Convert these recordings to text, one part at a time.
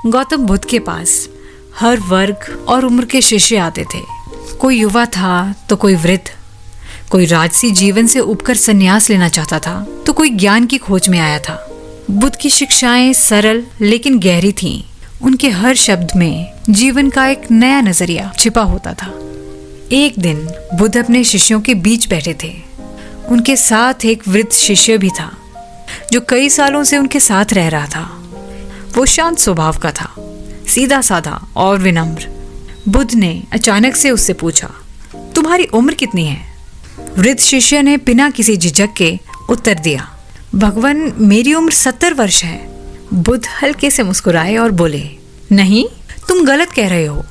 गौतम बुद्ध के पास हर वर्ग और उम्र के शिष्य आते थे। कोई युवा था तो कोई वृद्ध, कोई राजसी जीवन से उबकर संन्यास लेना चाहता था तो कोई ज्ञान की खोज में आया था। बुद्ध की शिक्षाएं सरल लेकिन गहरी थीं। उनके हर शब्द में जीवन का एक नया नजरिया छिपा होता था। एक दिन बुद्ध अपने शिष्यों के बीच बैठे थे। उनके साथ एक वृद्ध शिष्य भी था जो कई सालों से उनके साथ रह रहा था। वो शांत स्वभाव का था, सीधा साधा और विनम्र। बुद्ध ने अचानक से उससे पूछा, तुम्हारी उम्र कितनी है? वृद्ध शिष्य ने बिना किसी झिझक के उत्तर दिया, भगवान मेरी उम्र 70 वर्ष है। बुद्ध हल्के से मुस्कुराए और बोले, नहीं, तुम गलत कह रहे हो।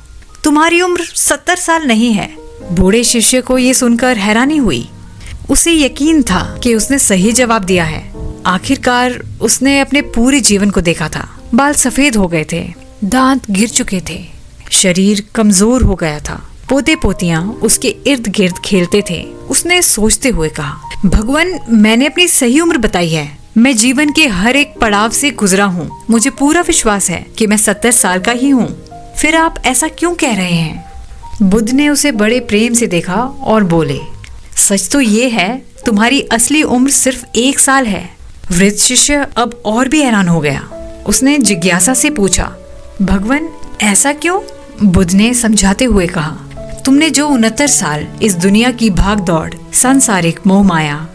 तुम्हारी उम्र 70 साल नहीं है। बूढ़े शिष्य को ये सुनकर हैरानी हुई। उसे यकीन था कि उसने सही जवाब दिया है। आखिरकार उसने अपने पूरे जीवन को देखा था। बाल सफेद हो गए थे, दांत गिर चुके थे, शरीर कमजोर हो गया था। पोते पोतियां उसके इर्द गिर्द खेलते थे। उसने सोचते हुए कहा, भगवान मैंने अपनी सही उम्र बताई है। मैं जीवन के हर एक पड़ाव से गुजरा हूँ। मुझे पूरा विश्वास है कि मैं 70 साल का ही हूँ। फिर आप ऐसा क्यों कह रहे हैं? बुद्ध ने उसे बड़े प्रेम से देखा और बोले, सच तो ये है तुम्हारी असली उम्र सिर्फ 1 साल है। वृद्ध शिष्य अब और भी हैरान हो गया। उसने जिज्ञासा से पूछा, भगवान ऐसा क्यों? बुद्ध ने समझाते हुए कहा, तुमने जो 69 साल इस दुनिया की भाग दौड़, सांसारिक मोह माया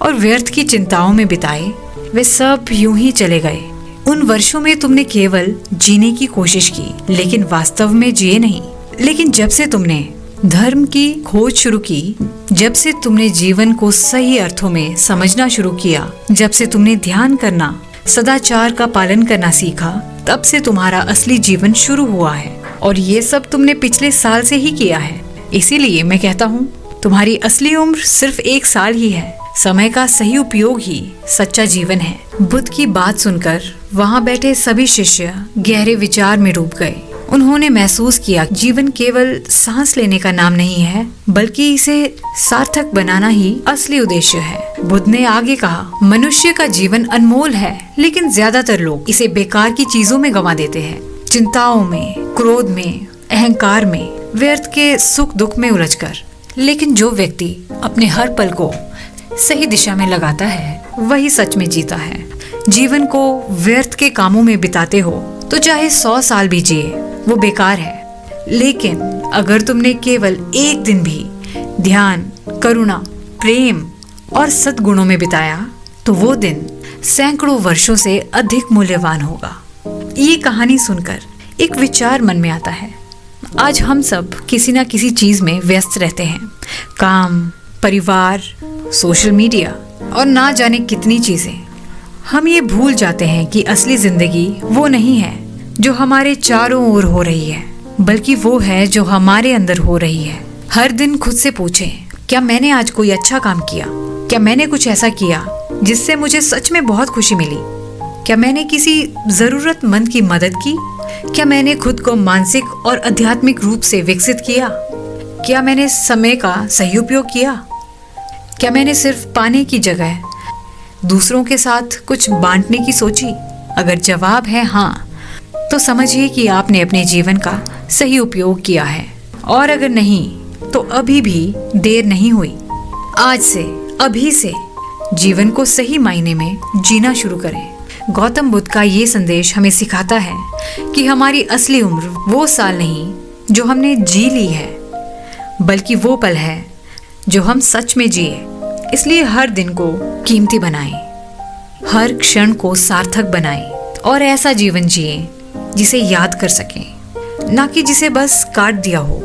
और व्यर्थ की चिंताओं में बिताए, वे सब यूं ही चले गए। उन वर्षों में तुमने केवल जीने की कोशिश की, लेकिन वास्तव में जिए नहीं। लेकिन जब से तुमने धर्म की खोज शुरू की, जब से तुमने जीवन को सही अर्थों में समझना शुरू किया, जब से तुमने ध्यान करना, सदाचार का पालन करना सीखा, तब से तुम्हारा असली जीवन शुरू हुआ है। और ये सब तुमने पिछले साल से ही किया है। इसीलिए मैं कहता हूँ, तुम्हारी असली उम्र सिर्फ 1 साल ही है। समय का सही उपयोग ही सच्चा जीवन है। बुद्ध की बात सुनकर वहाँ बैठे सभी शिष्य गहरे विचार में डूब गए। उन्होंने महसूस किया जीवन केवल सांस लेने का नाम नहीं है, बल्कि इसे सार्थक बनाना ही असली उद्देश्य है। बुद्ध ने आगे कहा, मनुष्य का जीवन अनमोल है, लेकिन ज्यादातर लोग इसे बेकार की चीजों में गंवा देते हैं। चिंताओं में, क्रोध में, अहंकार में, व्यर्थ के सुख दुख में उलझकर। लेकिन जो व्यक्ति अपने हर पल को सही दिशा में लगाता है, वही सच में जीता है। जीवन को व्यर्थ के कामों में बिताते हो तो चाहे 100 साल भी जिए, वो बेकार है। लेकिन अगर तुमने केवल एक दिन भी ध्यान, करुणा, प्रेम और सद्गुणों में बिताया, तो वो दिन सैकड़ों वर्षों से अधिक मूल्यवान होगा। ये कहानी सुनकर एक विचार मन में आता है। आज हम सब किसी न किसी चीज में व्यस्त रहते हैं। काम, परिवार, सोशल मीडिया और ना जाने कितनी चीजें। हम ये भूल जाते हैं कि असली जिंदगी वो नहीं है जो हमारे चारों ओर हो रही है, बल्कि वो है जो हमारे अंदर हो रही है। हर दिन खुद से पूछें, क्या मैंने आज कोई अच्छा काम किया? क्या मैंने कुछ ऐसा किया जिससे मुझे सच में बहुत खुशी मिली? क्या मैंने किसी जरूरतमंद की मदद की? क्या मैंने खुद को मानसिक और आध्यात्मिक रूप से विकसित किया? क्या मैंने समय का सही उपयोग किया? क्या मैंने सिर्फ पाने की जगह दूसरों के साथ कुछ बांटने की सोची? अगर जवाब है हाँ, तो समझिए कि आपने अपने जीवन का सही उपयोग किया है। और अगर नहीं, तो अभी भी देर नहीं हुई। आज से, अभी से जीवन को सही मायने में जीना शुरू करें। गौतम बुद्ध का ये संदेश हमें सिखाता है कि हमारी असली उम्र वो साल नहीं जो हमने जी ली है, बल्कि वो पल है जो हम सच में जिए। इसलिए हर दिन को कीमती बनाएं, हर क्षण को सार्थक बनाएं और ऐसा जीवन जिए जिसे याद कर सकें, ना कि जिसे बस काट दिया हो।